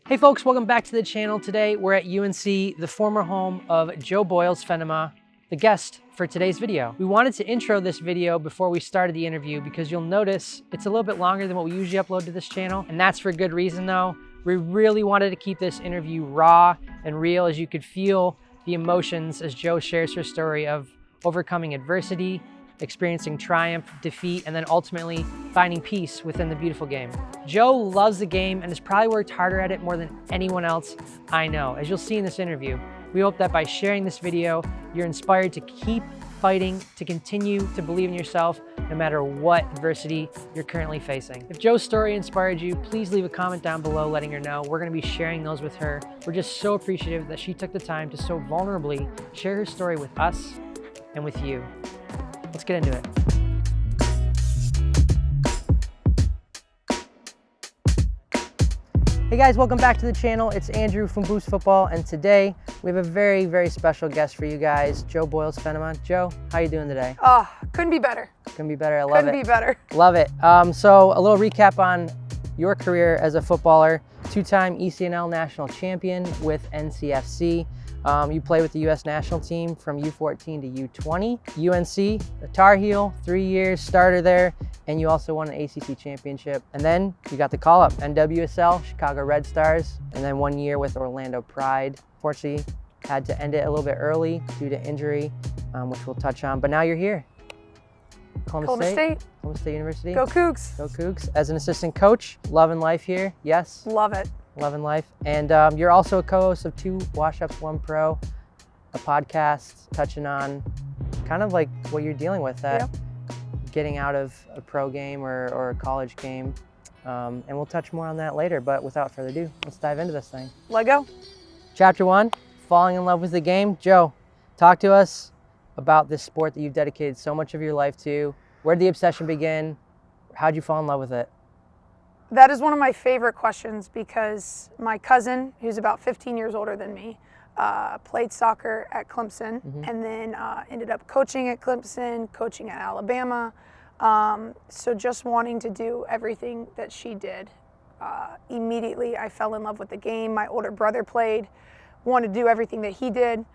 Hey folks, welcome back to the channel. Today we're at UNC, the former home of Joe Boyles Fennema, the guest for today's video. We wanted to intro this video before we started the interview because you'll notice it's a little bit longer than what we usually upload to this channel, and that's for good reason though. We really wanted to keep this interview raw and real, as you could feel the emotions as Joe shares her story of overcoming adversity, experiencing triumph, defeat, and then ultimately finding peace within the beautiful game. Joe loves the game and has probably worked harder at it more than anyone else I know, as you'll see in this interview. We hope that by sharing this video, you're inspired to keep fighting, to continue to believe in yourself, no matter what adversity you're currently facing. If Joe's story inspired you, please leave a comment down below letting her know. We're gonna be sharing those with her. We're just so appreciative that she took the time to so vulnerably share her story with us and with you. Let's get into it. Hey guys, welcome back to the channel. It's Andrew from Boost Football, and today we have a very, very special guest for you guys, Joe Boyles Fennema. Joe, how you doing today? Oh, couldn't be better. Couldn't be better, I love it. Couldn't be better. Love it. So a little recap on your career as a footballer. Two-time ECNL national champion with NCFC. You play with the U.S. national team from U14 to U20. UNC Tar Heel, 3 years, starter there, and you also won an ACC championship. And then you got the call-up, NWSL, Chicago Red Stars, and then 1 year with Orlando Pride. Fortunately, had to end it a little bit early due to injury, which we'll touch on, but now you're here. Columbus State University. Go Cougs. Go Cougs. As an assistant coach, loving life here, yes? Love it. Loving life. And you're also a co-host of 2 Wash-Ups, 1 Pro, a podcast touching on kind of like what you're dealing with, that getting out of a pro game or a college game. And we'll touch more on that later, but without further ado, let's dive into this thing. Let go. Chapter 1, falling in love with the game. Joe, talk to us about this sport that you've dedicated so much of your life to. Where did the obsession begin? How'd you fall in love with it? That is one of my favorite questions because my cousin, who's about 15 years older than me, played soccer at Clemson and then ended up coaching at Clemson, coaching at Alabama. So just wanting to do everything that she did. Immediately I fell in love with the game. My older brother played, wanted to do everything that he did.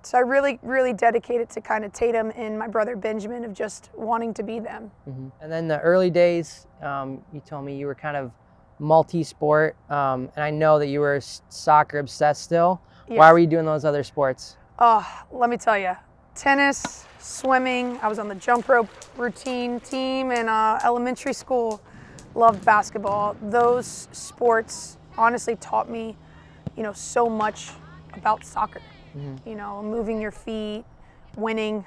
So I really dedicated to kind of Tatum and my brother Benjamin of just wanting to be them. And then the early days, you told me you were kind of multi-sport, and I know that you were soccer obsessed still. Yes. Why were you doing those other sports? Oh, let me tell you, tennis, swimming. I was on the jump rope routine team in elementary school. Loved basketball. Those sports honestly taught me, so much about soccer. Moving your feet, winning,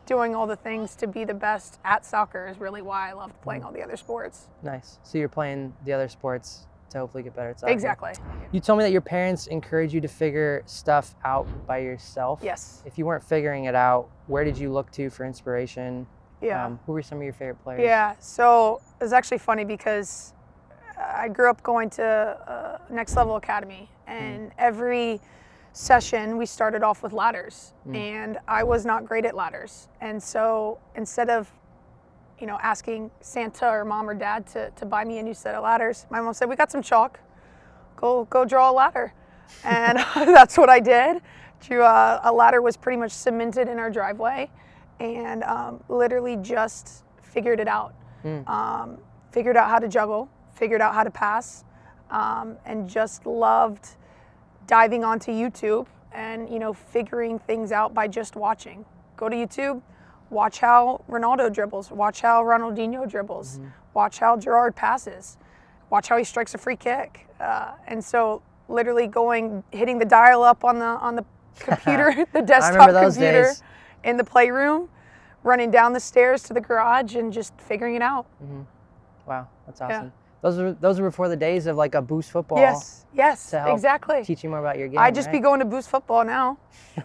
doing all the things to be the best at soccer is really why I loved playing all the other sports. Nice. So you're playing the other sports to hopefully get better at soccer. Exactly. You told me that your parents encouraged you to figure stuff out by yourself. Yes. If you weren't figuring it out, where did you look to for inspiration? Yeah. Who were some of your favorite players? Yeah. So it's actually funny because I grew up going to Next Level Academy, and every session we started off with ladders, and I was not great at ladders. And so instead of, asking Santa or mom or dad to buy me a new set of ladders, my mom said, "We got some chalk, go draw a ladder." And that's what I did. A ladder was pretty much cemented in our driveway, and literally just figured it out. Figured out how to juggle, figured out how to pass, and just loved diving onto YouTube and, figuring things out by just watching. Go to YouTube, watch how Ronaldo dribbles, watch how Ronaldinho dribbles, watch how Gerard passes, watch how he strikes a free kick. And so literally hitting the dial up on the computer, the desktop computer in the playroom, running down the stairs to the garage and just figuring it out. Wow, that's awesome. Yeah. Those were before the days of like a Boost Football. Yes, exactly. Teach you more about your game. I'd just be going to Boost Football now,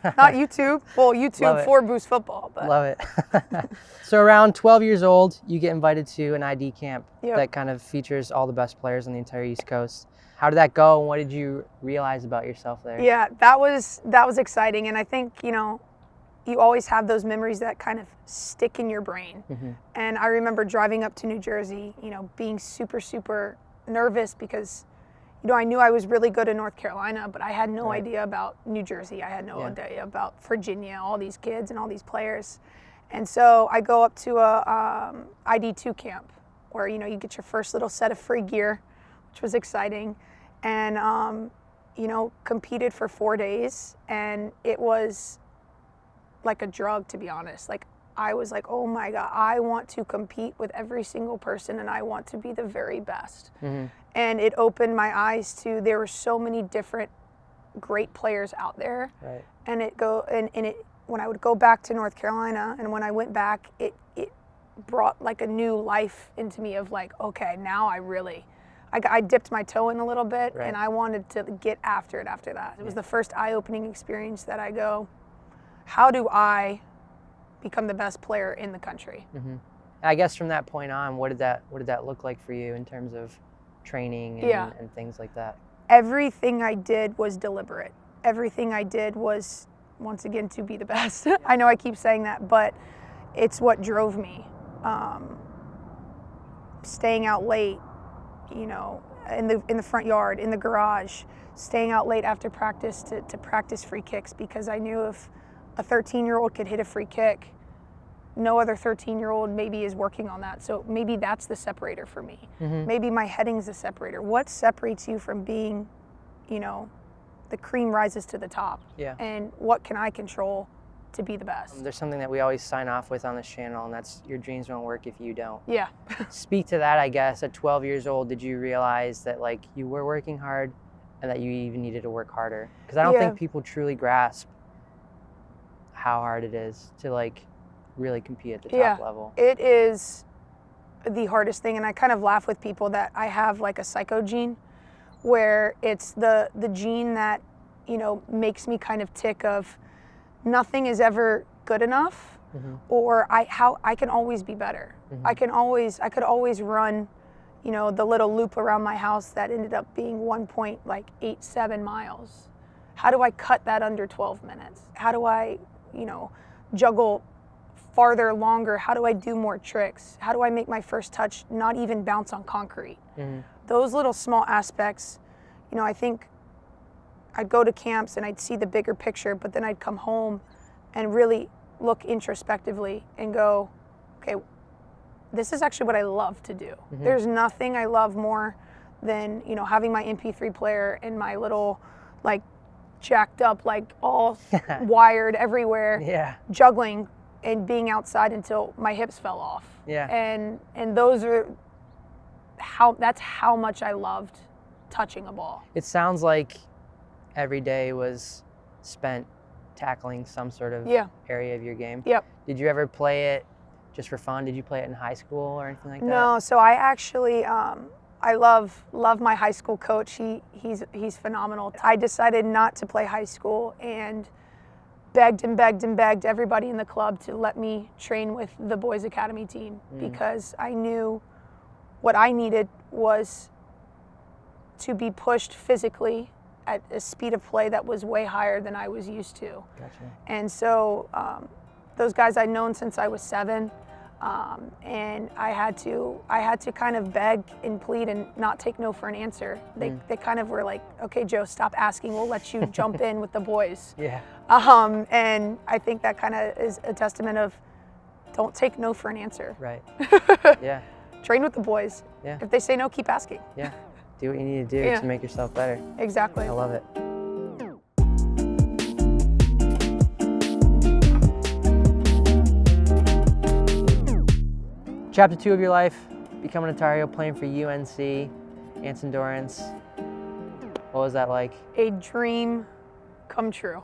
not YouTube. Well, YouTube for Boost Football. But. Love it. So around 12 years old, you get invited to an ID camp that kind of features all the best players on the entire East Coast. How did that go, and what did you realize about yourself there? Yeah, that was exciting, and I think you always have those memories that kind of stick in your brain. And I remember driving up to New Jersey, being super, super nervous because, I knew I was really good in North Carolina, but I had no idea about New Jersey. I had no idea about Virginia, all these kids and all these players. And so I go up to a ID2 camp where, you get your first little set of free gear, which was exciting. And, competed for 4 days. And it was like a drug, to be honest. Like, I was like, oh my God, I want to compete with every single person and I want to be the very best. Mm-hmm. And it opened my eyes to, there were so many different great players out there. Right. And when I would go back to North Carolina and when I went back, it brought like a new life into me of like, okay, now I dipped my toe in a little bit and I wanted to get after it after that. It was the first eye-opening experience that I go, how do I become the best player in the country? Mm-hmm. I guess from that point on, what did that look like for you in terms of training and things like that? Everything I did was deliberate. Everything I did was, once again, to be the best. I know I keep saying that, but it's what drove me. Staying out late, in the front yard, in the garage, staying out late after practice to practice free kicks, because I knew if a 13-year-old could hit a free kick, no other 13-year-old maybe is working on that. So maybe that's the separator for me. Mm-hmm. Maybe my heading's the separator. What separates you from being, the cream rises to the top? Yeah. And what can I control to be the best? There's something that we always sign off with on this channel, and that's your dreams don't work if you don't. Yeah. Speak to that, I guess. At 12 years old, did you realize that like you were working hard and that you even needed to work harder? Because I don't think people truly grasp how hard it is to like really compete at the top level. It is the hardest thing, and I kind of laugh with people that I have like a psycho gene, where it's the gene that makes me kind of tick of nothing is ever good enough, mm-hmm. or I can always be better. Mm-hmm. I could always run the little loop around my house that ended up being 1.87 miles. How do I cut that under 12 minutes? How do I juggle farther, longer? How do I do more tricks? How do I make my first touch not even bounce on concrete? Mm-hmm. Those little small aspects, I think I'd go to camps and I'd see the bigger picture, but then I'd come home and really look introspectively and go, okay, this is actually what I love to do. Mm-hmm. There's nothing I love more than, having my MP3 player and my little, like, jacked up, like all wired everywhere, juggling and being outside until my hips fell off. Yeah. And those are that's how much I loved touching a ball. It sounds like every day was spent tackling some sort of area of your game. Yep. Did you ever play it just for fun? Did you play it in high school or anything like that? No, so I actually I love my high school coach. He's phenomenal. I decided not to play high school and begged and begged and begged everybody in the club to let me train with the boys academy team, because I knew what I needed was to be pushed physically at a speed of play that was way higher than I was used to. Gotcha. And so those guys I'd known since I was 7. And I had to kind of beg and plead and not take no for an answer. They kind of were like, okay, Joe, stop asking. We'll let you jump in with the boys. Yeah. And I think that kind of is a testament of don't take no for an answer. Right. Yeah. Train with the boys. Yeah. If they say no, keep asking. Yeah. Do what you need to do to make yourself better. Exactly. I love it. Chapter 2 of your life, becoming a Tar Heel, playing for UNC, Anson Dorrance. What was that like? A dream come true.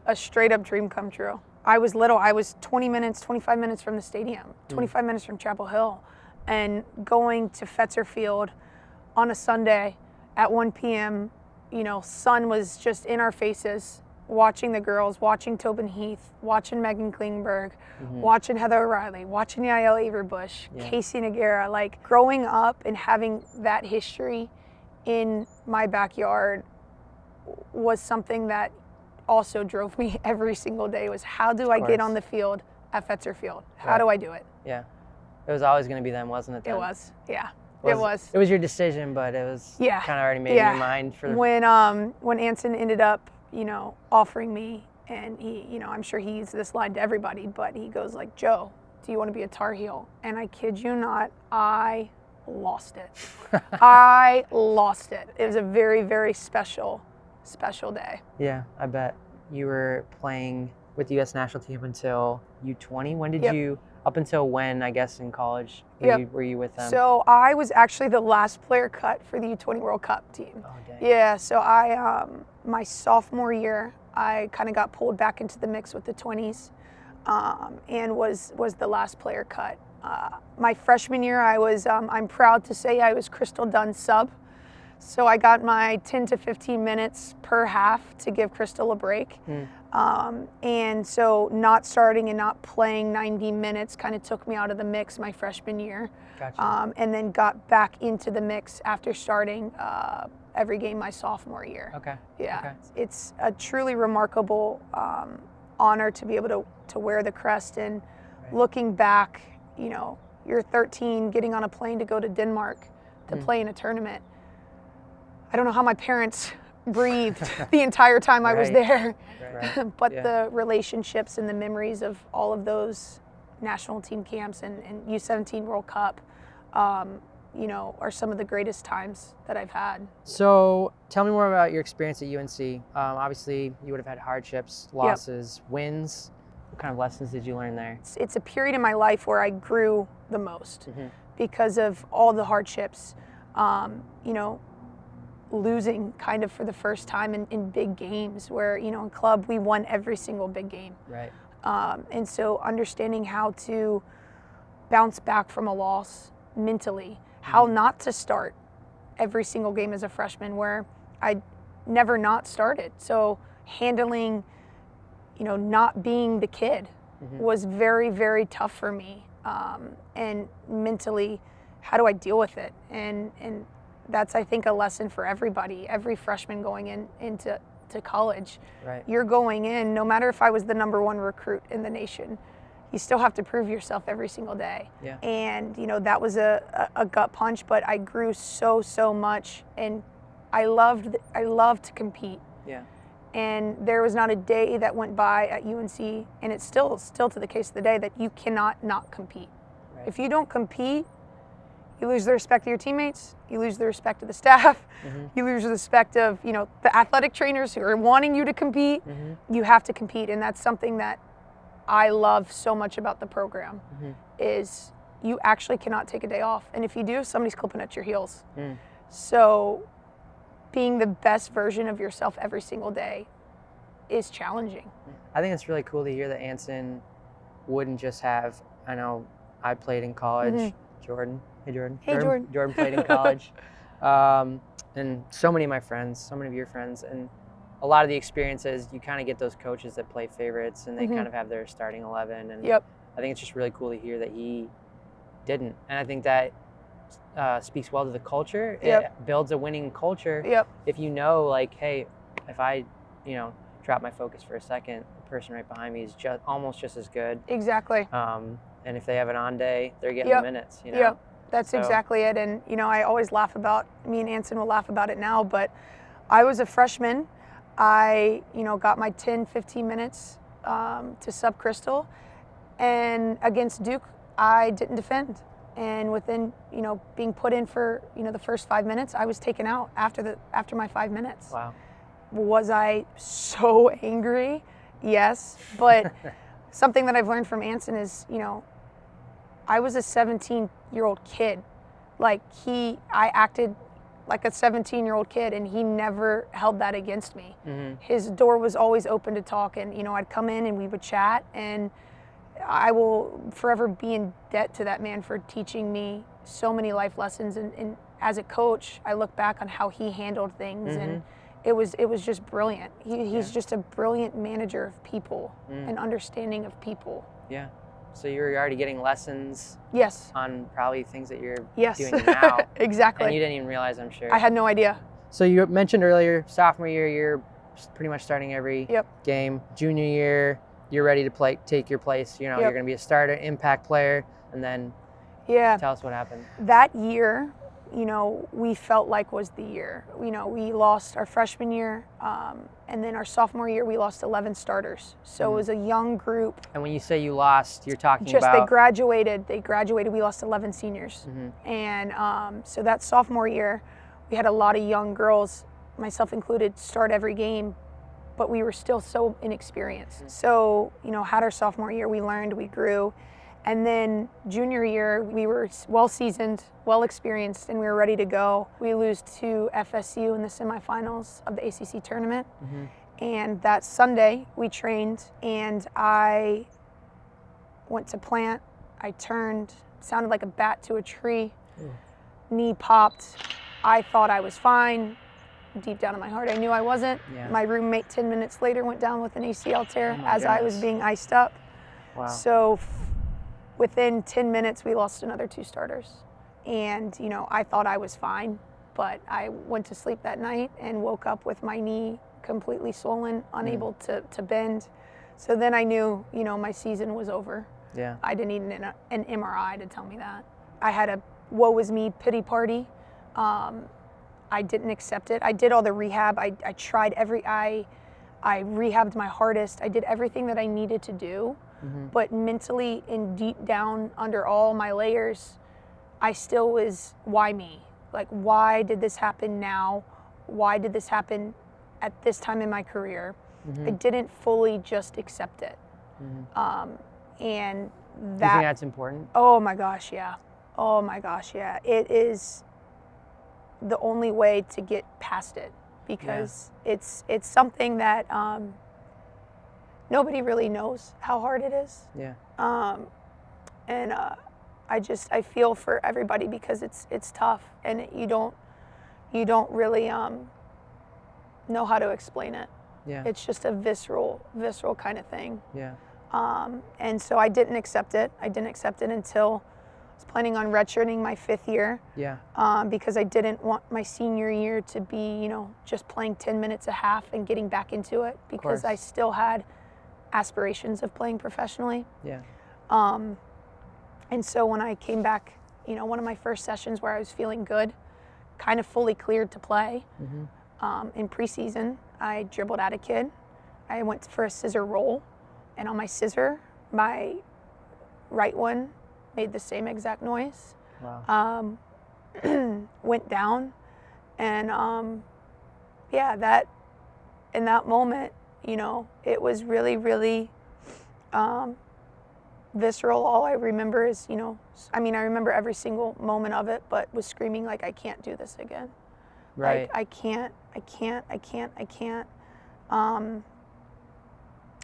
A straight up dream come true. I was little. I was 25 minutes from the stadium, 25 minutes from Chapel Hill, and going to Fetzer Field on a Sunday at 1 p.m., sun was just in our faces, watching the girls, watching Tobin Heath, watching Megan Klingberg, watching Heather O'Reilly, watching Yael Averbush, Casey Noguera. Like, growing up and having that history in my backyard was something that also drove me every single day, was how do I get on the field at Fetzer Field? How do I do it? Yeah. It was always going to be them, wasn't it? Then? It was, yeah. It was. It was your decision, but it was kind of already made in your mind for when Anson ended up, offering me, and he, I'm sure he used this line to everybody, but he goes like, "Joe, do you want to be a Tar Heel?" And I kid you not, I lost it. I lost it. It was a very, very special day. Yeah, I bet. You were playing with the U.S. national team until U20. When did you, up until when, I guess, in college, were you with them? So I was actually the last player cut for the U20 World Cup team. Oh, dang. Yeah, so my sophomore year, I kind of got pulled back into the mix with the 20s and was the last player cut. My freshman year, I'm proud to say I was Crystal Dunn's sub. So I got my 10 to 15 minutes per half to give Crystal a break. And so not starting and not playing 90 minutes kind of took me out of the mix my freshman year. Gotcha. And then got back into the mix after starting every game my sophomore year. Okay. Yeah. Okay. It's a truly remarkable honor to be able to wear the crest. And looking back, you're 13, getting on a plane to go to Denmark to play in a tournament. I don't know how my parents breathed the entire time I was there, but the relationships and the memories of all of those national team camps and U17 World Cup, are some of the greatest times that I've had. So tell me more about your experience at UNC. Obviously, you would have had hardships, losses, wins. What kind of lessons did you learn there? It's a period in my life where I grew the most because of all the hardships. Losing kind of for the first time in big games where, in club, we won every single big game. Right. And so understanding how to bounce back from a loss mentally, how not to start every single game as a freshman where I never not started. So handling, not being the kid was very, very tough for me. And mentally, how do I deal with it? And that's, I think, a lesson for everybody, every freshman going into college. Right. You're going in, no matter if I was the #1 recruit in the nation, you still have to prove yourself every single day. Yeah. And, that was a gut punch, but I grew so much, and I loved to compete. Yeah. And there was not a day that went by at UNC, and it's still to the case of the day, that you cannot not compete. Right. If you don't compete, you lose the respect of your teammates, you lose the respect of the staff, you lose the respect of, the athletic trainers who are wanting you to compete. You have to compete, and that's something that I love so much about the program, is you actually cannot take a day off. And if you do, somebody's clipping at your heels. So being the best version of yourself every single day is challenging. I think it's really cool to hear that Anson wouldn't just have, I know I played in college, Jordan. Hey, Jordan. Hey, Jordan. Jordan played in college. And so many of my friends, so many of your friends, and a lot of the experiences, you kind of get those coaches that play favorites and they kind of have their starting 11. And I think it's just really cool to hear that he didn't. And I think that speaks well to the culture. It builds a winning culture. If you know, like, hey, if I, drop my focus for a second, the person right behind me is almost just as good. Exactly. And if they have an on day, they're getting the minutes, That's exactly it. And, I always laugh about, me and Anson will laugh about it now, but I was a freshman. I, got my 10, 15 minutes to sub Crystal. And against Duke, I didn't defend. And within, being put in for, the first 5 minutes, I was taken out after my 5 minutes. Wow. Was I so angry? Yes. But something that I've learned from Anson is, I was a 17-year-old kid. I acted like a 17-year-old kid, and he never held that against me. His door was always open to talk, and, I'd come in and we would chat, and I will forever be in debt to that man for teaching me so many life lessons. And as a coach, I look back on how he handled things, and it was just brilliant. He's just a brilliant manager of people and understanding of people. Yeah. So you're already getting lessons. Yes. On probably things that you're yes. doing now. Exactly. And you didn't even realize, I'm sure. I had no idea. So you mentioned earlier, sophomore year, you're pretty much starting every yep. game. Junior year, you're ready to take your place. You're going to be a starter, impact player, and then yeah. tell us what happened. That year, you know, we felt like was the year. You know, we lost our freshman year, and then our sophomore year we lost 11 starters. So it was a young group. And when you say you lost, you're talking Just about... They graduated, we lost 11 seniors. And so that sophomore year, we had a lot of young girls, myself included, start every game, but we were still so inexperienced. So, you know, had our sophomore year, we learned, we grew. And then junior year, we were well-seasoned, well-experienced, and we were ready to go. We lose to FSU in the semifinals of the ACC tournament. And that Sunday, we trained, and I went to plant. I turned, sounded like a bat to a tree. Knee popped. I thought I was fine. Deep down in my heart, I knew I wasn't. My roommate 10 minutes later went down with an ACL tear as I was being iced up. So within 10 minutes, we lost another 2 starters. And, you know, I thought I was fine, but I went to sleep that night and woke up with my knee completely swollen, unable to bend. So then I knew, you know, my season was over. I didn't need an MRI to tell me that. I had a woe is me pity party. I didn't accept it. I did all the rehab. I tried I rehabbed my hardest. I did everything that I needed to do. But mentally and deep down under all my layers, I still was, why me? Like, why did this happen now? Why did this happen at this time in my career? I didn't fully just accept it. And that... Do you think that's important? Oh my gosh, yeah. Oh my gosh, yeah. It is the only way to get past it, because it's something that nobody really knows how hard it is. And I feel for everybody, because it's tough, and you don't really know how to explain it. It's just a visceral kind of thing. And so I didn't accept it. I didn't accept it until I was planning on redshirting my 5th year. Because I didn't want my senior year to be, you know, just playing 10 minutes a half and getting back into it, because I still had aspirations of playing professionally. And so when I came back, you know, one of my first sessions where I was feeling good, kind of fully cleared to play, in preseason, I dribbled at a kid. I went for a scissor roll, and on my scissor, my right one made the same exact noise. Went down, and that in that moment, you know, it was really, really visceral. All I remember is, you know, I mean, I remember every single moment of it, but was screaming like, I can't do this again. Like, I can't.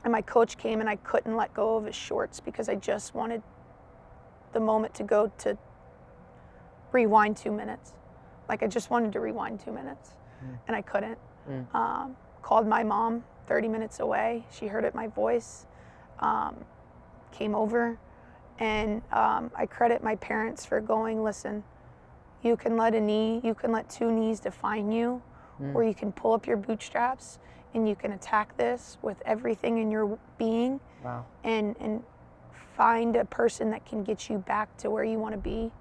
And my coach came, and I couldn't let go of his shorts, because I just wanted the moment to go to rewind 2 minutes. Like, I just wanted to rewind 2 minutes, and I couldn't. Called my mom 30 minutes away. She heard it, my voice, came over, and I credit my parents for going, listen, you can let 2 knees define you, or you can pull up your bootstraps and you can attack this with everything in your being, and find a person that can get you back to where you want to be.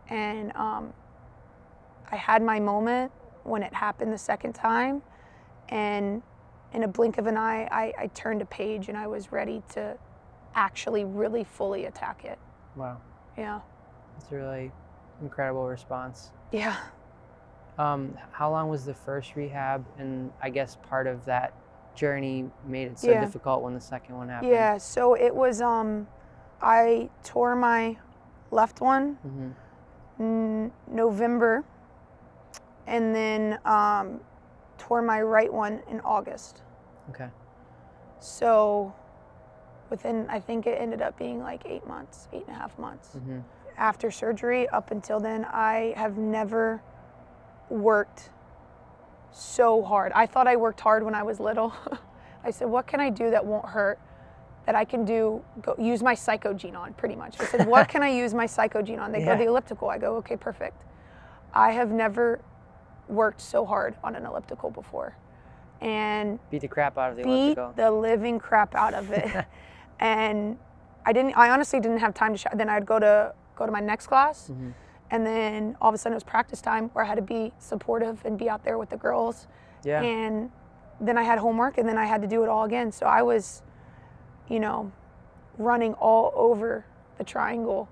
And I had my moment when it happened the second time, and in a blink of an eye, I turned a page, and I was ready to actually really fully attack it. That's a really incredible response. How long was the first rehab, and I guess part of that journey made it so difficult when the second one happened? So it was, I tore my left one in November, and then tore my right one in August. So within, I think it ended up being like 8.5 months. After surgery, up until then, I have never worked so hard. I thought I worked hard when I was little. I said, what can I do that won't hurt, that I can do, use my psychogene on, pretty much. I said, what can I use my psychogene on? They go, the elliptical. I go, okay, perfect. I have never worked so hard on an elliptical before. And beat the crap out of the elliptical. Beat the living crap out of it. And I honestly didn't have time to then I'd go to my next class, And then all of a sudden it was practice time where I had to be supportive and be out there with the girls. Yeah. And then I had homework, and then I had to do it all again. So I was, you know, running all over the triangle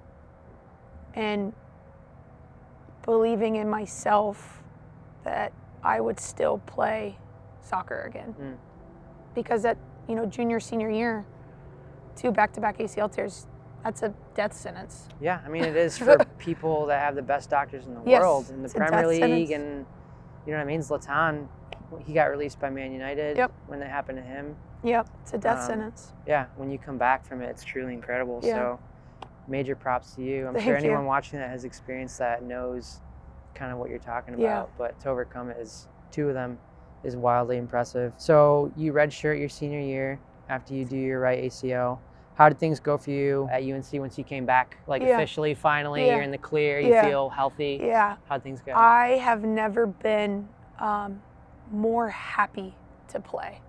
and believing in myself that I would still play soccer again. Because at, you know, junior, senior year, 2 back-to-back ACL tears, that's a death sentence. Yeah, I mean, it is for people that have the best doctors in the world in the Premier League. And you know what I mean? Zlatan, he got released by Man United when that happened to him. Yep, it's a death sentence. Yeah, when you come back from it, it's truly incredible. Yeah. So major props to you. I'm Thank sure anyone you. watching that has experienced that knows kind of what you're talking about. Yeah. But to overcome it, is 2 of them, is wildly impressive. So you redshirt your senior year after you do your right ACL. How did things go for you at UNC once you came back, like officially, finally, you're in the clear, you feel healthy? Yeah. How'd things go? I have never been more happy to play.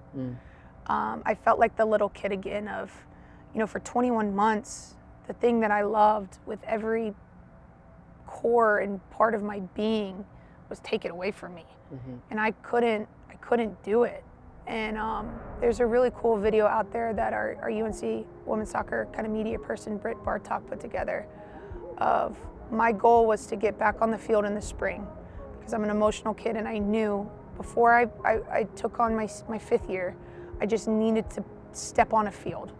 I felt like the little kid again of, you know, for 21 months, the thing that I loved with every core and part of my being was taken away from me. And I couldn't do it. And there's a really cool video out there that our UNC women's soccer kind of media person, Britt Bartok, put together of my goal was to get back on the field in the spring because I'm an emotional kid, and I knew before I took on my 5th year, I just needed to step on a field.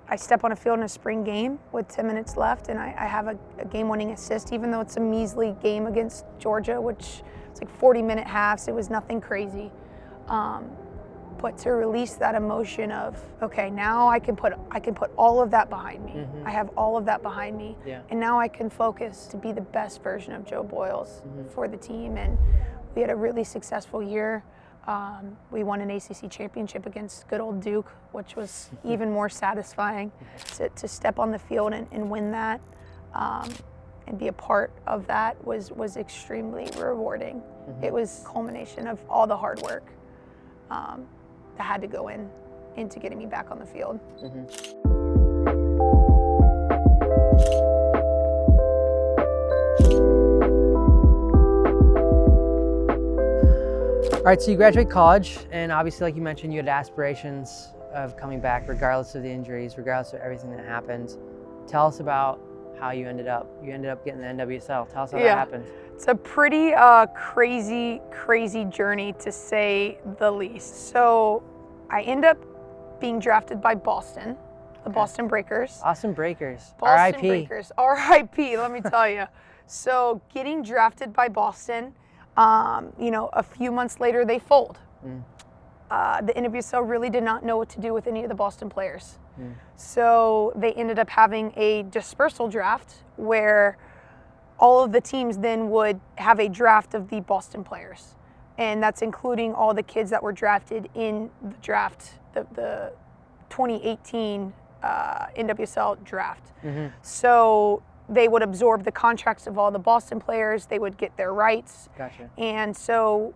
I step on a field in a spring game with 10 minutes left, and I have a game-winning assist, even though it's a measly game against Georgia, which it's like 40-minute halves. It was nothing crazy. But to release that emotion of, okay, now I can put all of that behind me. I have all of that behind me. And now I can focus to be the best version of Jo Boyles for the team. And we had a really successful year. We won an ACC championship against good old Duke, which was even more satisfying to step on the field and win that. And be a part of that was extremely rewarding. It was a culmination of all the hard work that had to go into getting me back on the field. All right, so you graduate college, and obviously, like you mentioned, you had aspirations of coming back regardless of the injuries, regardless of everything that happened. Tell us about how you ended up getting the NWSL. Tell us how that happened. It's a pretty crazy journey, to say the least. So I end up being drafted by Boston, the Boston Breakers. Boston Breakers, Boston R.I.P. Breakers, R.I.P., let me tell you. So getting drafted by Boston, you know, a few months later they fold. The NWSL really did not know what to do with any of the Boston players. So they ended up having a dispersal draft where all of the teams then would have a draft of the Boston players. And that's including all the kids that were drafted in the draft, the 2018 NWSL draft. So they would absorb the contracts of all the Boston players. They would get their rights. Gotcha. And so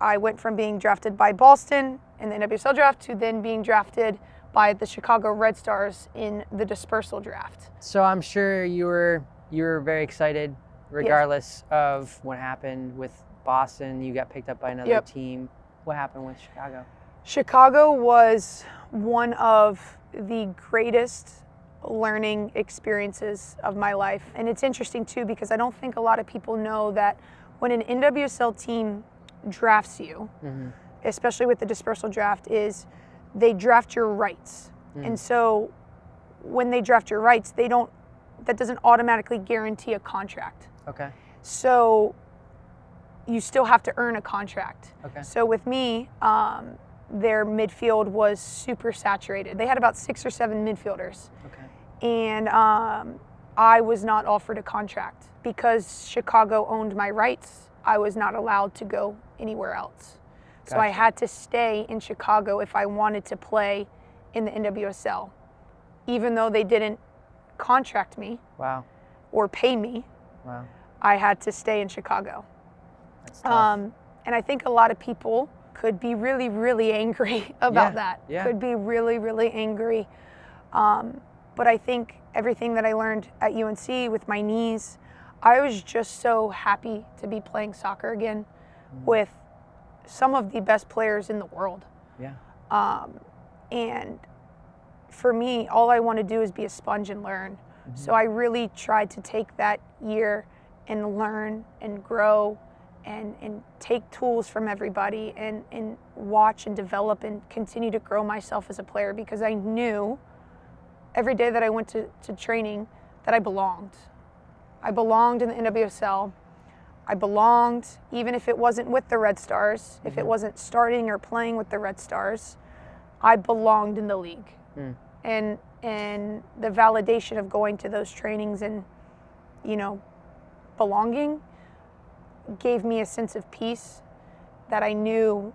I went from being drafted by Boston in the NWSL draft to then being drafted by the Chicago Red Stars in the dispersal draft. So I'm sure you were very excited regardless of what happened with Boston. You got picked up by another team. What happened with Chicago? Chicago was one of the greatest learning experiences of my life. And it's interesting too, because I don't think a lot of people know that when an NWSL team drafts you, especially with the dispersal draft, is they draft your rights. And so when they draft your rights, that doesn't automatically guarantee a contract. Okay. So you still have to earn a contract. Okay. So with me, their midfield was super saturated. They had about 6 or 7 midfielders. Okay. And I was not offered a contract because Chicago owned my rights. I was not allowed to go anywhere else. Gotcha. So I had to stay in Chicago if I wanted to play in the NWSL, even though they didn't contract me. Wow. Or pay me. Wow. I had to stay in Chicago. That's tough. And I think a lot of people could be really, really angry about that. Yeah. Could be really, really angry. But I think everything that I learned at UNC with my knees, I was just so happy to be playing soccer again with some of the best players in the world. Yeah. And for me, all I want to do is be a sponge and learn. So I really tried to take that year and learn and grow and take tools from everybody and watch and develop and continue to grow myself as a player, because I knew every day that I went to training that I belonged. I belonged in the NWSL. I belonged even if it wasn't with the Red Stars, if it wasn't starting or playing with the Red Stars, I belonged in the league. And the validation of going to those trainings and, you know, belonging gave me a sense of peace that I knew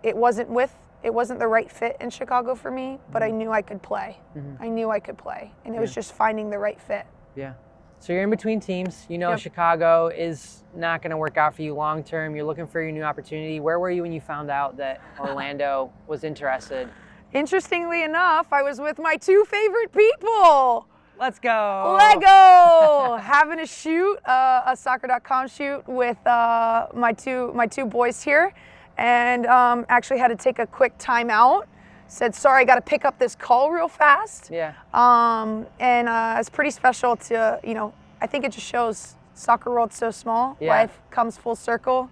it wasn't the right fit in Chicago for me, but I knew I could play. I knew I could play, and it was just finding the right fit. Yeah. So you're in between teams. You know, Chicago is not going to work out for you long term. You're looking for your new opportunity. Where were you when you found out that Orlando was interested? Interestingly enough, I was with my two favorite people. Let's go. Lego! Having a shoot, a soccer.com shoot with my two boys here, and actually had to take a quick timeout. Said, sorry, I got to pick up this call real fast. Yeah. And it's pretty special to, you know, I think it just shows soccer world's so small. Yeah. Life comes full circle.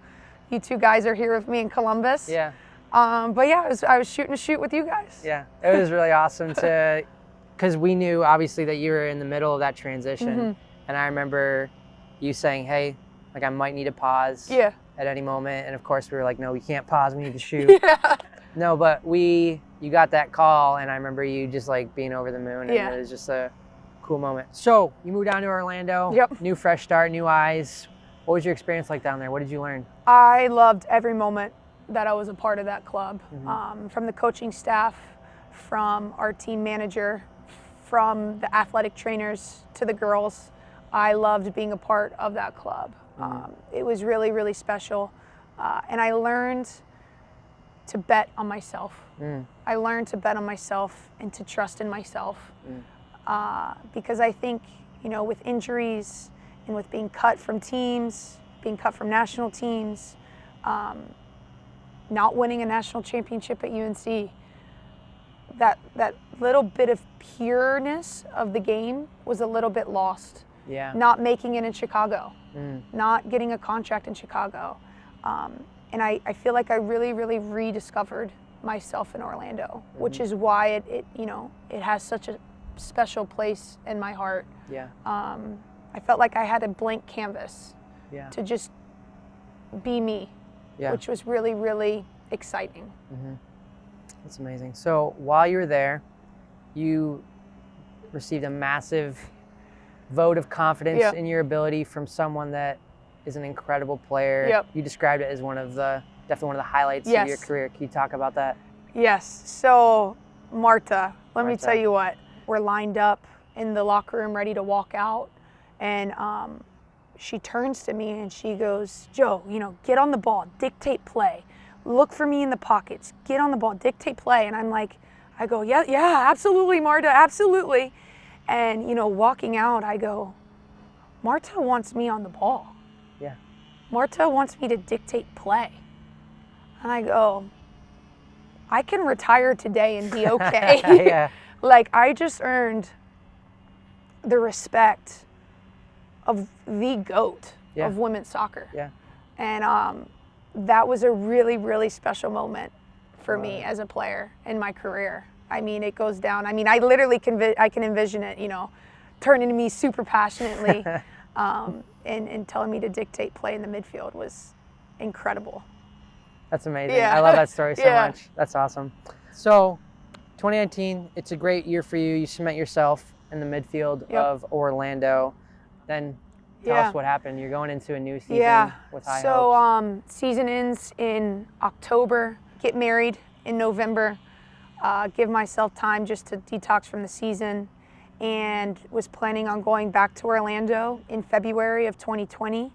You two guys are here with me in Columbus. Yeah. But yeah, I was shooting a shoot with you guys. Yeah, it was really awesome to, because we knew obviously that you were in the middle of that transition. And I remember you saying, hey, like I might need to pause at any moment. And of course we were like, no, we can't pause, we need to shoot. No, but you got that call, and I remember you just like being over the moon, and it was just a cool moment. So you moved down to Orlando, new fresh start, new eyes. What was your experience like down there? What did you learn? I loved every moment that I was a part of that club, from the coaching staff, from our team manager, from the athletic trainers to the girls. I loved being a part of that club. It was really, really special. And I learned to bet on myself. I learned to bet on myself and to trust in myself. Because I think, you know, with injuries and with being cut from teams, being cut from national teams, not winning a national championship at UNC, that little bit of pureness of the game was a little bit lost. Yeah. Not making it in Chicago, not getting a contract in Chicago. And I feel like I really, really rediscovered myself in Orlando, which is why it you know, it has such a special place in my heart. Yeah. I felt like I had a blank canvas to just be me, which was really, really exciting. That's amazing. So while you were there, you received a massive vote of confidence in your ability from someone that is an incredible player. You described it as definitely one of the highlights of your career. Can you talk about that? Yes. So Marta, let me tell you what, we're lined up in the locker room ready to walk out, and she turns to me and she goes, Jo, you know, get on the ball, dictate play. Look for me in the pockets, get on the ball, dictate play. And I'm like, I go, yeah, absolutely, Marta, absolutely. And, you know, walking out, I go, Marta wants me on the ball. Yeah. Marta wants me to dictate play. And I go, I can retire today and be okay. Like, I just earned the respect of the GOAT of women's soccer. And that was a really, really special moment for me as a player in my career. I mean, it goes down. I mean, I literally I can envision it, you know, turning to me super passionately and telling me to dictate play in the midfield was incredible. That's amazing. I love that story so much. That's awesome. So 2019, it's a great year for you. You cement yourself in the midfield of Orlando. Then tell us what happened. You're going into a new season with high hopes. So season ends in October, get married in November, give myself time just to detox from the season, and was planning on going back to Orlando in February of 2020.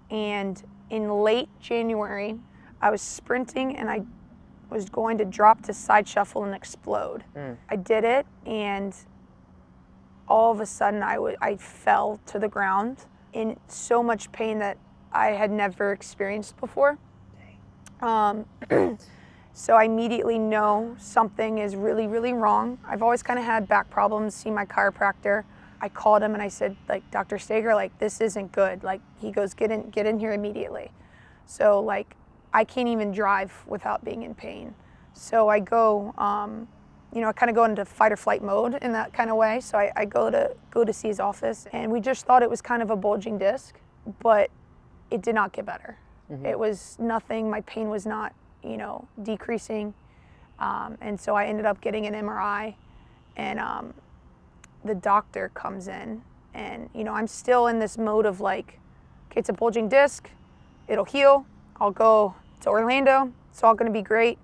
And in late January, I was sprinting and I was going to drop to side shuffle and explode. I did it, and all of a sudden I fell to the ground in so much pain that I had never experienced before. So I immediately know something is really, really wrong. I've always kind of had back problems, see my chiropractor. I called him and I said, like, Dr. Stager, like, this isn't good. Like, he goes, get in here immediately. So, like, I can't even drive without being in pain. So I go, you know, I kind of go into fight or flight mode in that kind of way. So I go to see his office, and we just thought it was kind of a bulging disc, but it did not get better. It was nothing. My pain was not, you know, decreasing. And so I ended up getting an MRI, and the doctor comes in, and, you know, I'm still in this mode of like, okay, it's a bulging disc, it'll heal, I'll go to Orlando, it's all gonna be great.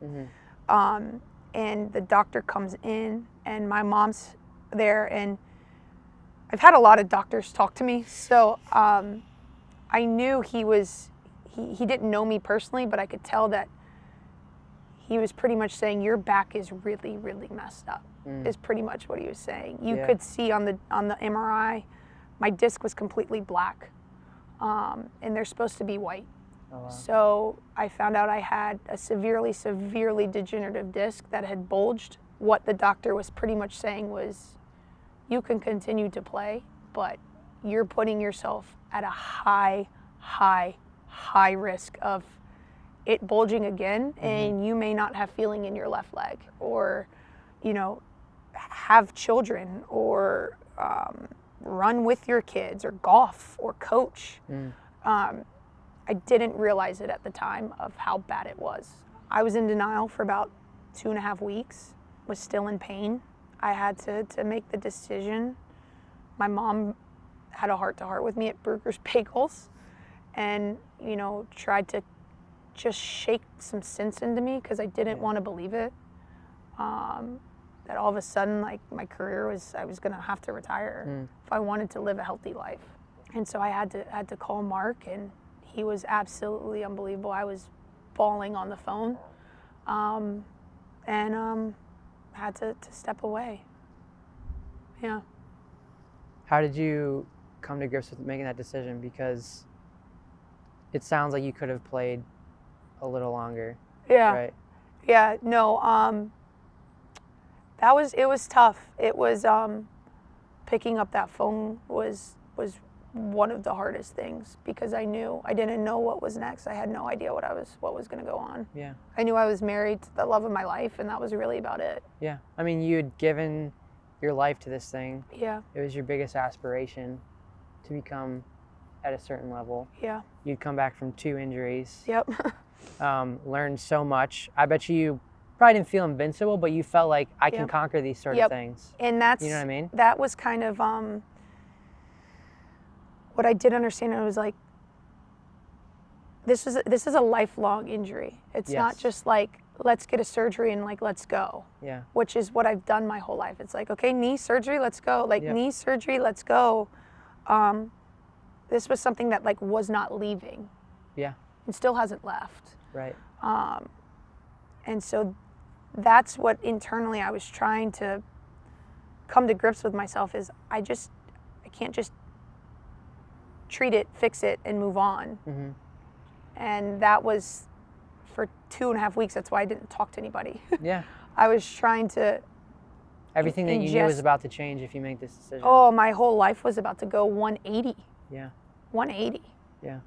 And the doctor comes in, and my mom's there, and I've had a lot of doctors talk to me, so I knew he didn't know me personally, but I could tell that he was pretty much saying, your back is really, really messed up, is pretty much what he was saying. You could see on the MRI, my disc was completely black, and they're supposed to be white. Oh, wow. So I found out I had a severely, severely degenerative disc that had bulged. What the doctor was pretty much saying was, you can continue to play, but you're putting yourself at a high, high, high risk of it bulging again, and you may not have feeling in your left leg, or, you know, have children, or run with your kids, or golf, or coach. I didn't realize it at the time of how bad it was. I was in denial for about 2.5 weeks, was still in pain. I had to make the decision. My mom had a heart-to-heart with me at Brugger's Bagels, and, you know, tried to just shake some sense into me, because I didn't want to believe it. That all of a sudden, like, my career I was gonna have to retire if I wanted to live a healthy life. And so I had to call Mark, and he was absolutely unbelievable. I was bawling on the phone, and had to step away. Yeah. How did you come to grips with making that decision? Because it sounds like you could have played a little longer. Yeah. Right. Yeah. No. It was tough. It was picking up that phone was one of the hardest things, because I didn't know what was next. I had no idea what was going to go on. Yeah. I knew I was married to the love of my life, and that was really about it. Yeah. I mean, you had given your life to this thing. Yeah. It was your biggest aspiration to become at a certain level. Yeah. You'd come back from 2 injuries. Yep. Learned so much. I bet you probably didn't feel invincible, but you felt like, I can conquer these sort of things. And that's, you know what I mean? That was kind of what I did understand. It was like, this is a lifelong injury. It's not just like, let's get a surgery and, like, let's go. Yeah. Which is what I've done my whole life. It's like, okay, knee surgery, let's go. Like, knee surgery, let's go. This was something that, like, was not leaving. Yeah. And still hasn't left. Right. And so that's what internally I was trying to come to grips with myself, is I can't just treat it, fix it, and move on. And that was for 2.5 weeks. That's why I didn't talk to anybody. Yeah. I was trying to. Everything that you knew was about to change if you make this decision. Oh, my whole life was about to go 180. Yeah. 180. Yeah.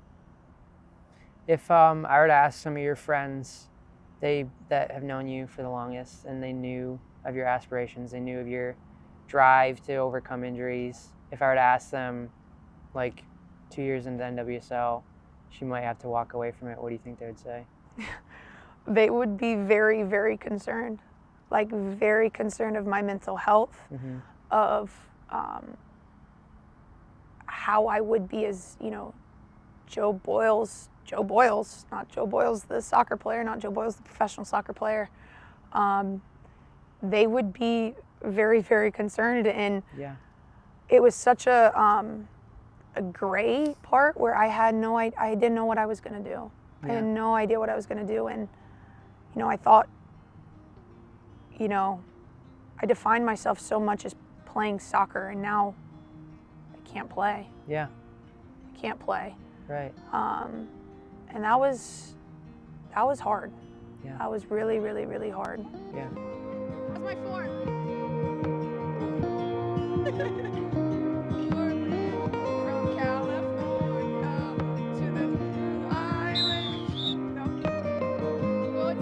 If I were to ask some of your friends, that have known you for the longest, and they knew of your aspirations, they knew of your drive to overcome injuries, if I were to ask them, like, 2 years into NWSL, she might have to walk away from it, what do you think they would say? They would be very, very concerned. Like, very concerned of my mental health, of how I would be as, you know, Joe Boyles, not Joe Boyles the soccer player, not Joe Boyles the professional soccer player. They would be very, very concerned, and it was such a gray part where I didn't know what I was going to do. I had no idea what I was going to do, and, you know, I thought, you know, I defined myself so much as playing soccer, and now I can't play. Yeah. I can't play. Right. And that was hard. Yeah. That was really, really, really hard. Yeah. That's my form. From California to the island.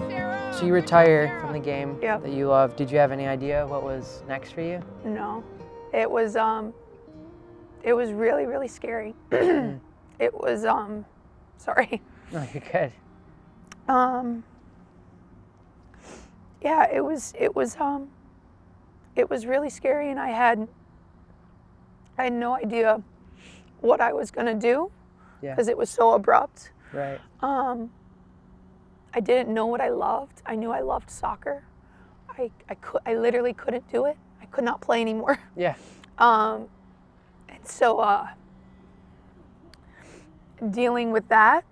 No. So you retired from the game Yep. that you loved. Did you have any idea what was next for you? No. It was really, really scary. It was sorry. No, you're good. Yeah, it was really scary, and I had no idea what I was gonna do because it was so abrupt. Right. I didn't know what I loved. I knew I loved soccer. I literally couldn't do it. I could not play anymore. Yeah. And so dealing with that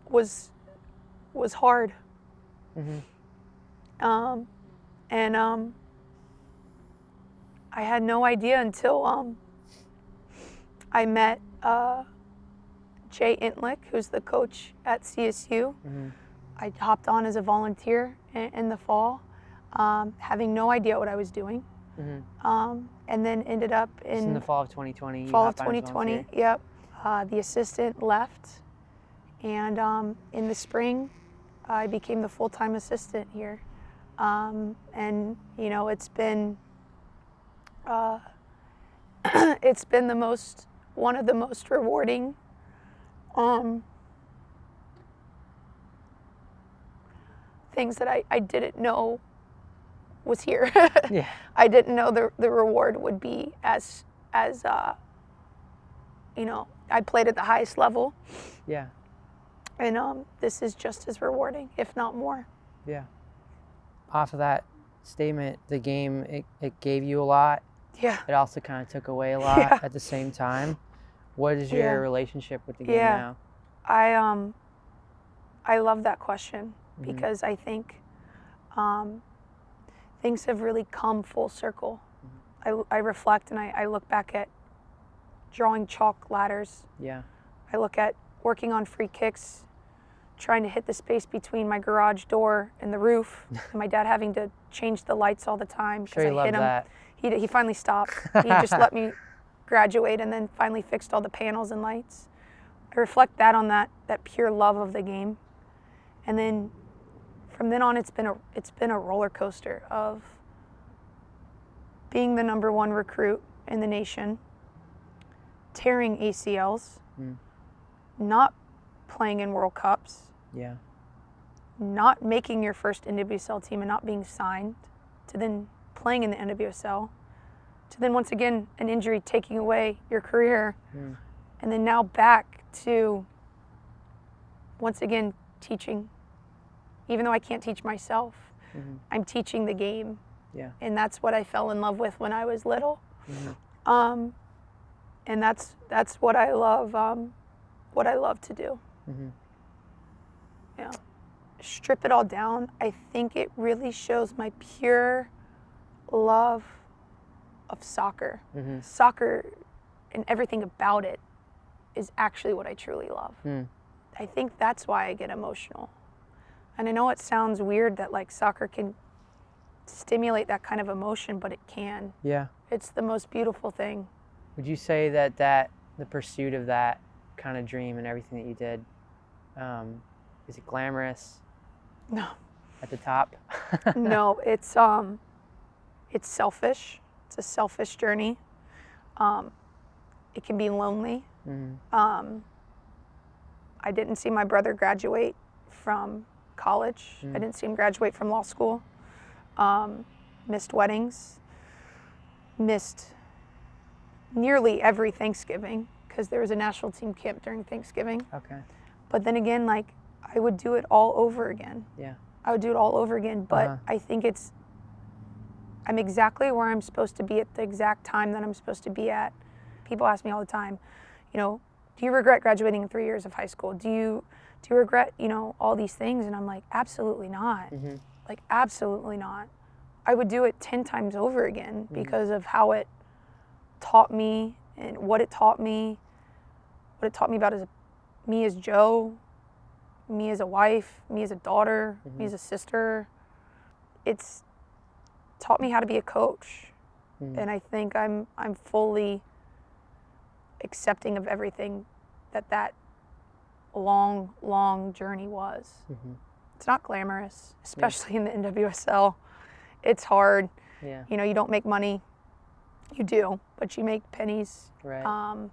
was hard. And I had no idea until I met Jay Intlick, who's the coach at CSU. I hopped on as a volunteer in the fall, having no idea what I was doing. And then ended up in the fall of 2020. Fall of 2020, yep. The assistant left, and in the spring, I became the full-time assistant here. And you know, it's been one of the most rewarding things that I didn't know was here. Yeah. I didn't know the reward would be as you know, I played at the highest level. Yeah. And this is just as rewarding, if not more. Yeah. Off of that statement, the game, it gave you a lot. Yeah. It also kind of took away a lot at the same time. What is your relationship with the game now? I love that question because I think things have really come full circle. I reflect and I look back at drawing chalk ladders. Yeah. I look at working on free kicks, trying to hit the space between my garage door and the roof, and my dad having to change the lights all the time because I hit him. That. He finally stopped. He just let me graduate and then finally fixed all the panels and lights. I reflect that on that pure love of the game. And then from then on, it's been a roller coaster of being the #1 recruit in the nation, tearing ACLs, not playing in World Cups, not making your first NWSL team and not being signed, to then playing in the NWSL, to then once again an injury taking away your career, and then now back to once again teaching. Even though I can't teach myself, I'm teaching the game. Yeah. And that's what I fell in love with when I was little. And that's what I love to do. Yeah. Strip it all down, I think it really shows my pure love of soccer. Soccer and everything about it is actually what I truly love. I think that's why I get emotional. And I know it sounds weird that like soccer can stimulate that kind of emotion, but it can. Yeah. It's the most beautiful thing. Would you say that the pursuit of that kind of dream and everything that you did, is it glamorous? No. At the top? No, it's selfish. It's a selfish journey. It can be lonely. I didn't see my brother graduate from college. I didn't see him graduate from law school. Missed weddings. Missed nearly every Thanksgiving because there was a national team camp during Thanksgiving. Okay. But then again, like, I would do it all over again. Yeah. I would do it all over again, but I think I'm exactly where I'm supposed to be at the exact time that I'm supposed to be at. People ask me all the time, you know, do you regret graduating in 3 years of high school? Do you regret, you know, all these things? And I'm like, absolutely not. Like, absolutely not. I would do it 10 times over again because of how it taught me and what it taught me about me as Joe, me as a wife, me as a daughter, me as a sister. It's taught me how to be a coach. And I think I'm fully accepting of everything that long journey was. It's not glamorous, especially in the NWSL. It's hard. Yeah. You know, you don't make money. You do, but you make pennies. Right.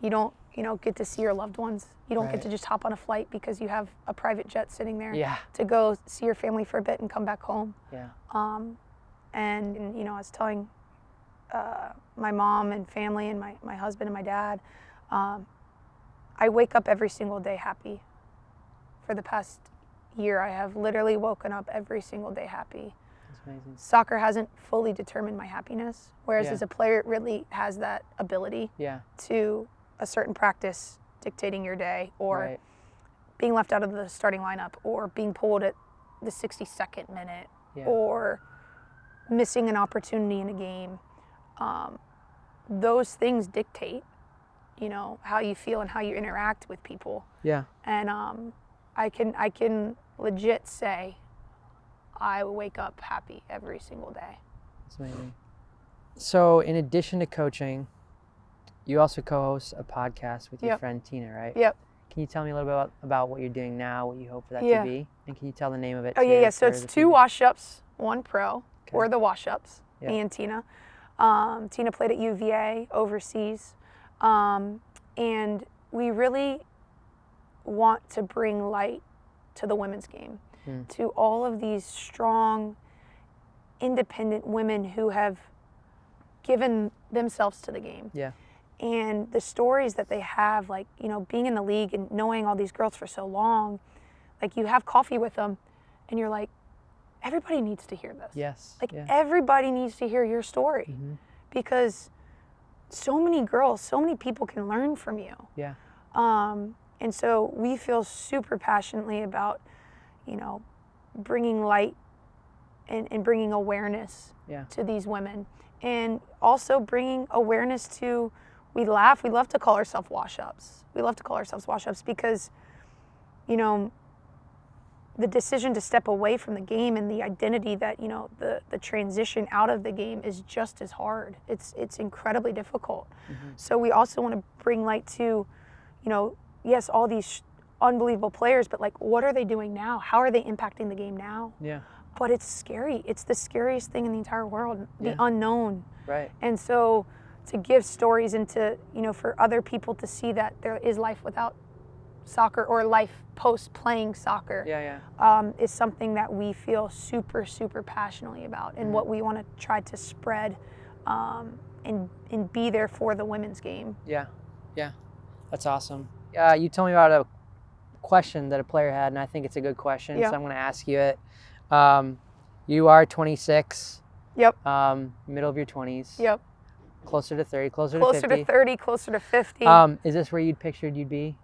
You don't, get to see your loved ones. You don't get to just hop on a flight because you have a private jet sitting there to go see your family for a bit and come back home. Yeah. And I was telling my mom and family and my husband and my dad, I wake up every single day happy. For the past year, I have literally woken up every single day happy. That's amazing. Soccer hasn't fully determined my happiness, whereas as a player, it really has that ability to a certain practice dictating your day, or being left out of the starting lineup, or being pulled at the 62nd minute, or missing an opportunity in a game. Those things dictate, how you feel and how you interact with people. Yeah. And I can legit say I wake up happy every single day. That's amazing. So in addition to coaching, you also co-host a podcast with your friend Tina, right? Yep. Can you tell me a little bit about what you're doing now, what you hope for that to be? And can you tell the name of it? Oh, yeah. So it's 2 wash-ups, 1 pro, or the wash-ups, me and Tina. Tina played at UVA overseas. And we really want to bring light to the women's game, to all of these strong, independent women who have given themselves to the game. Yeah. And the stories that they have, like, being in the league and knowing all these girls for so long, like, you have coffee with them and you're like, everybody needs to hear this. Yes. Like, everybody needs to hear your story because so many girls, so many people can learn from you. Yeah. And so we feel super passionately about, bringing light and bringing awareness to these women, and also bringing awareness to, we love to call ourselves wash-ups. We love to call ourselves wash-ups because, the decision to step away from the game and the identity that, the transition out of the game is just as hard. It's incredibly difficult. So we also want to bring light to, yes, all these unbelievable players, but like, what are they doing now? How are they impacting the game now? Yeah. But it's scary. It's the scariest thing in the entire world, the unknown. Right. And so to give stories and to, for other people to see that there is life without soccer or life post playing soccer is something that we feel super, super passionately about, and what we want to try to spread and be there for the women's game. Yeah. Yeah. That's awesome. You told me about a question that a player had, and I think it's a good question, so I'm going to ask you it. You are 26. Yep. Middle of your 20s. Yep. Closer to 30, closer to 50. Closer to 30, closer to 50. Is this where you'd pictured you'd be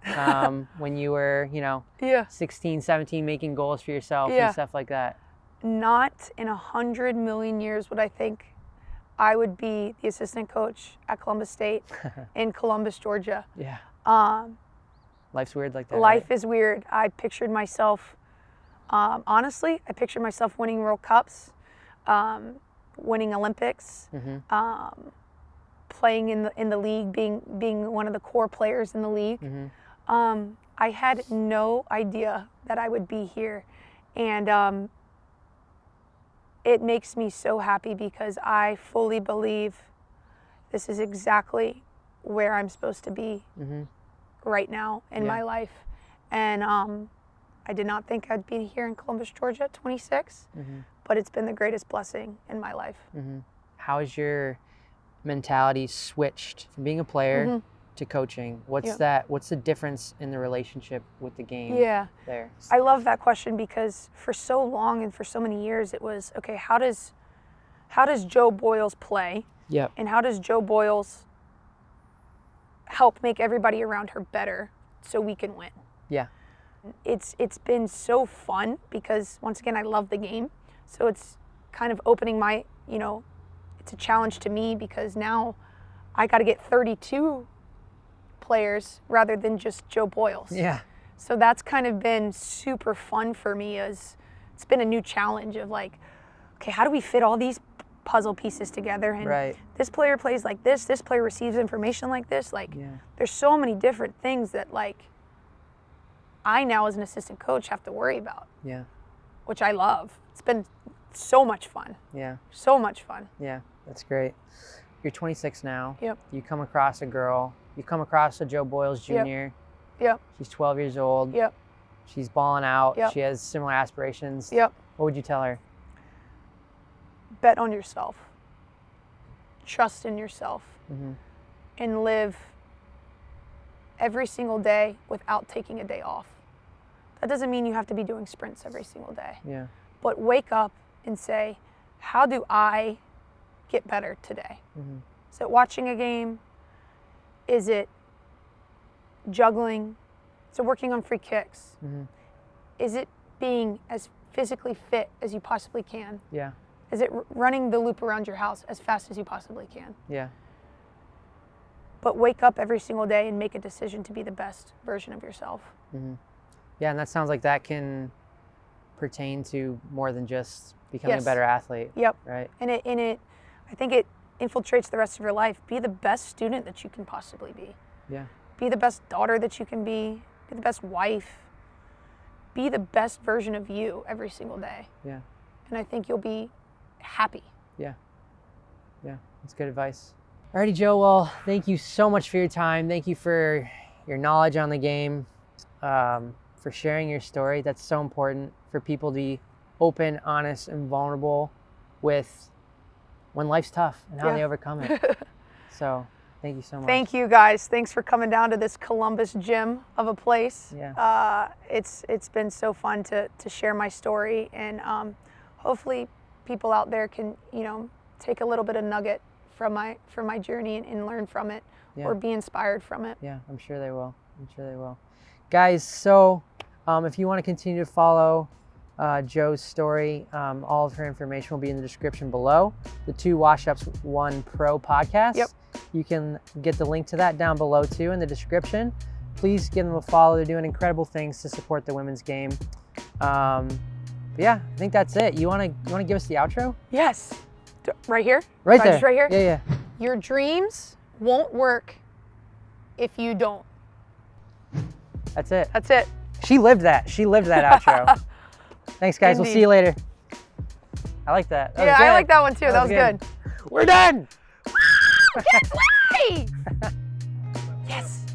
when you were, 16, 17, making goals for yourself and stuff like that? Not in 100 million years would I think I would be the assistant coach at Columbus State in Columbus, Georgia. Yeah. Life's weird like that. Life is weird. I pictured myself, honestly, I pictured myself winning World Cups, winning Olympics, playing in the league, being one of the core players in the league. I had no idea that I would be here, and it makes me so happy because I fully believe this is exactly where I'm supposed to be right now in my life. And I did not think I'd be here in Columbus, Georgia at 26, but it's been the greatest blessing in my life. How has your mentality switched from being a player to coaching? What's the difference in the relationship with the game there? I love that question because for so long and for so many years it was, okay, how does Joe Boyles play? Yep. And how does Joe Boyles help make everybody around her better so we can win? Yeah. It's been so fun because, once again, I love the game. So it's kind of opening my, it's a challenge to me because now I got to get 32 players rather than just Joe Boyles. Yeah. So that's kind of been super fun for me. It's been a new challenge of like, okay, how do we fit all these puzzle pieces together? And this player plays like this player receives information like this. Like, there's so many different things that like I now as an assistant coach have to worry about. Yeah. Which I love. It's been so much fun. Yeah. So much fun. Yeah, that's great. You're 26 now. Yep. You come across a girl. You come across a Joe Boyles Jr. Yep. She's 12 years old. Yep. She's balling out. Yep. She has similar aspirations. Yep. What would you tell her? Bet on yourself. Trust in yourself. Mm-hmm. And live every single day without taking a day off. That doesn't mean you have to be doing sprints every single day. Yeah. But wake up and say, how do I get better today? Mm-hmm. Is it watching a game? Is it juggling? Is it working on free kicks? Mm-hmm. Is it being as physically fit as you possibly can? Yeah. Is it running the loop around your house as fast as you possibly can? Yeah. But wake up every single day and make a decision to be the best version of yourself. Mm-hmm. Yeah, and that sounds like that can pertain to more than just becoming a better athlete. Yep. Right. And I think it infiltrates the rest of your life. Be the best student that you can possibly be. Yeah. Be the best daughter that you can be. Be the best wife. Be the best version of you every single day. Yeah. And I think you'll be happy. Yeah. Yeah. That's good advice. Alrighty, Joe. Well, thank you so much for your time. Thank you for your knowledge on the game, for sharing your story. That's so important for people to be open, honest, and vulnerable with when life's tough and how they overcome it. So thank you so much. Thank you, guys. Thanks for coming down to this Columbus gem of a place. Yeah. It's been so fun to share my story, and hopefully people out there can, you know, take a little bit of nugget from my journey and learn from it, or be inspired from it. Yeah, I'm sure they will. I'm sure they will. Guys, so if you want to continue to follow Joe's story, all of her information will be in the description below. The 2 Wash Ups 1 Pro podcasts. Yep. You can get the link to that down below too in the description. Please give them a follow. They're doing incredible things to support the women's game. But yeah, I think that's it. You wanna give us the outro? Yes. Right here? Right there. Just right here? Yeah, yeah. Your dreams won't work if you don't. That's it. That's it. She lived that. She lived that outro. Thanks, guys. Indeed. We'll see you later. I like that. That was good. I like that one too. That was good. We're done. Yes, way! Yes.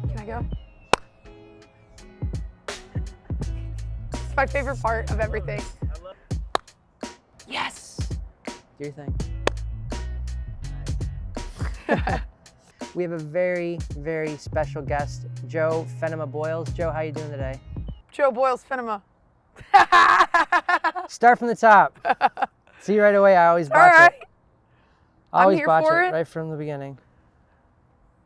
Can I go? It's my favorite part of everything. Yes. Do your thing. We have a very, very special guest, Joe Fennema Boyles. Joe, how you doing today? Joe Boyles Fennema. Start from the top. See right away. I always botch it. I'm Always here botch for it it. right from the beginning.